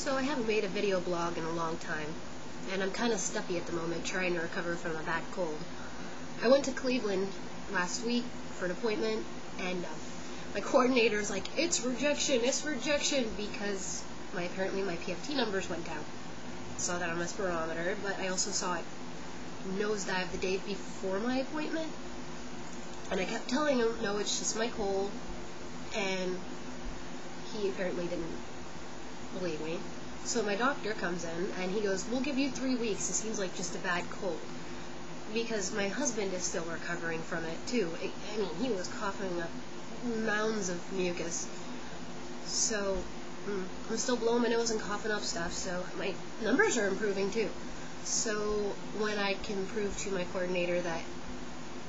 So I haven't made a video blog in a long time, and I'm kind of stuffy at the moment trying to recover from a bad cold. I went to Cleveland last week for an appointment, and my coordinator's like, it's rejection, because apparently my PFT numbers went down. Saw that on my spirometer, but I also saw it nosedive the day before my appointment, and I kept telling him, no, it's just my cold, and he apparently didn't believe me. So my doctor comes in, and he goes, we'll give you 3 weeks. It seems like just a bad cold. Because my husband is still recovering from it, too. I mean, he was coughing up mounds of mucus. So, I'm still blowing my nose and coughing up stuff, so my numbers are improving, too. So, when I can prove to my coordinator that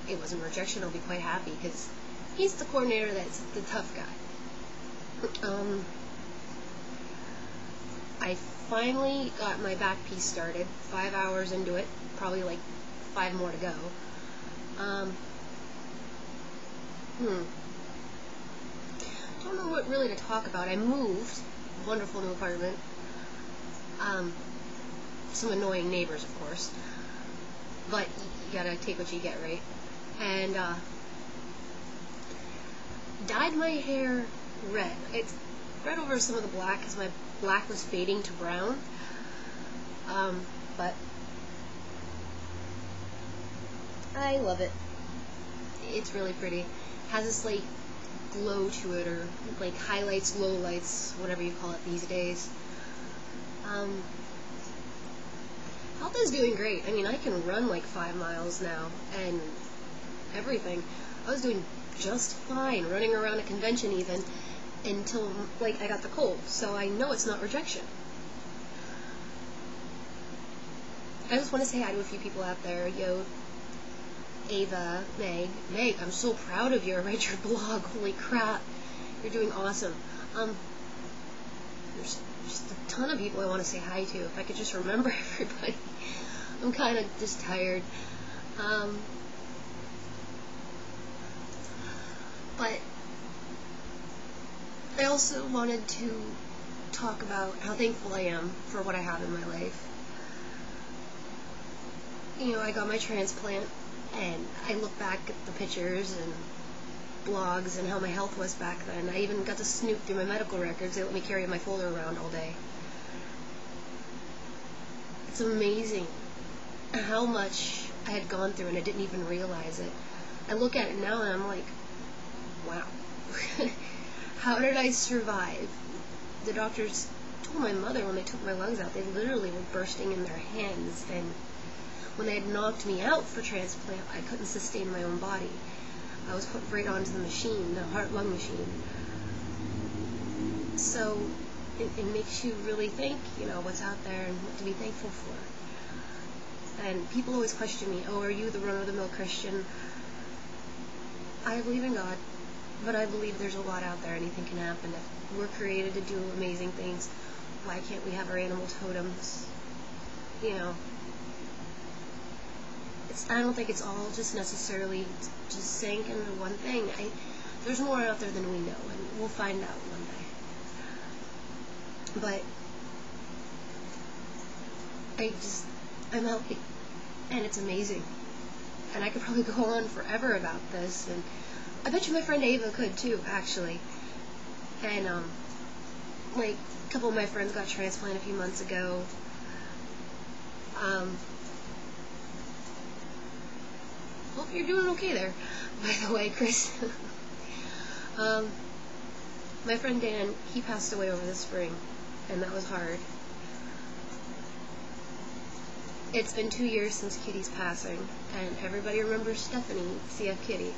it wasn't rejection, I'll be quite happy, because he's the coordinator that's the tough guy. I finally got my back piece started, 5 hours into it, probably like 5 more to go. Don't know what really to talk about. I moved, wonderful new apartment. Some annoying neighbors, of course, but you gotta take what you get, right? And dyed my hair red. It's red over some of the black because my black was fading to brown. But I love it. It's really pretty. Has this like glow to it, or like highlights, lowlights, whatever you call it these days. Health is doing great. I mean, I can run like 5 miles now and everything. I was doing just fine running around a convention even until like I got the cold. So I know it's not rejection. I just want to say hi to a few people out there. Yo, Ava, Meg, I'm so proud of you. I read your blog. Holy crap. You're doing awesome. There's just a ton of people I want to say hi to. If I could just remember everybody. I'm kind of just tired. But I also wanted to talk about how thankful I am for what I have in my life. You know, I got my transplant, and I look back at the pictures and blogs and how my health was back then. I even got to snoop through my medical records. They let me carry my folder around all day. It's amazing how much I had gone through, and I didn't even realize it. I look at it now and I'm like, wow. How did I survive? The doctors told my mother when they took my lungs out, they literally were bursting in their hands, and when they had knocked me out for transplant, I couldn't sustain my own body. I was put right onto the machine, the heart-lung machine. So it makes you really think, you know, what's out there and what to be thankful for. And people always question me, oh, are you the run-of-the-mill Christian? I believe in God, but I believe there's a lot out there. Anything can happen. If we're created to do amazing things, why can't we have our animal totems? You know, I don't think it's all just necessarily just sank into one thing. There's more out there than we know, and we'll find out one day. But I'm healthy, and it's amazing. And I could probably go on forever about this, and I bet you my friend Ava could too, actually. And like a couple of my friends got transplanted a few months ago. Hope you're doing okay there, by the way, Chris. My friend Dan, he passed away over the spring, and that was hard. It's been 2 years since Kitty's passing, and everybody remembers Stephanie, CF Kitty.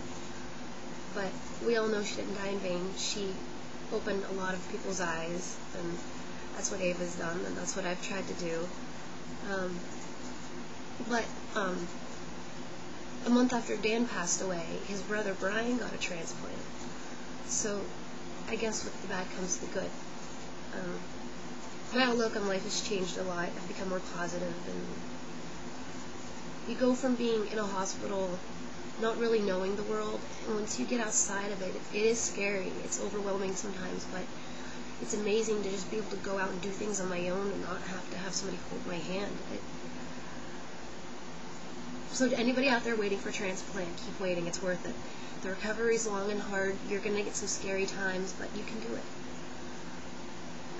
But we all know she didn't die in vain. She opened a lot of people's eyes, and that's what Ava's done, and that's what I've tried to do. A month after Dan passed away, his brother Brian got a transplant. So I guess with the bad comes the good. My outlook on life has changed a lot. I've become more positive, and you go from being in a hospital, not really knowing the world, and once you get outside of it, it is scary. It's overwhelming sometimes, but it's amazing to just be able to go out and do things on my own and not have to have somebody hold my hand. So to anybody out there waiting for transplant, keep waiting. It's worth it. The recovery's long and hard. You're going to get some scary times, but you can do it.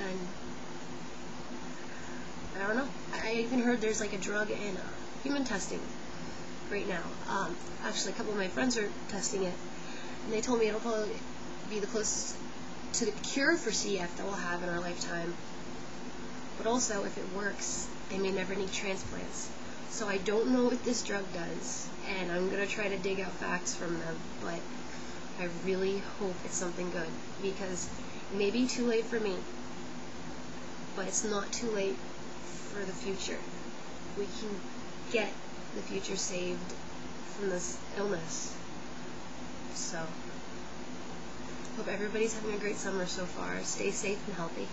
And I don't know. I even heard there's like a drug in human testing right now. Actually, a couple of my friends are testing it, and they told me it'll probably be the closest to the cure for CF that we'll have in our lifetime. But also, if it works, they may never need transplants. So I don't know what this drug does, and I'm going to try to dig out facts from them, but I really hope it's something good, because it may be too late for me, but it's not too late for the future. We can get the future saved from this illness. So, hope everybody's having a great summer so far. Stay safe and healthy.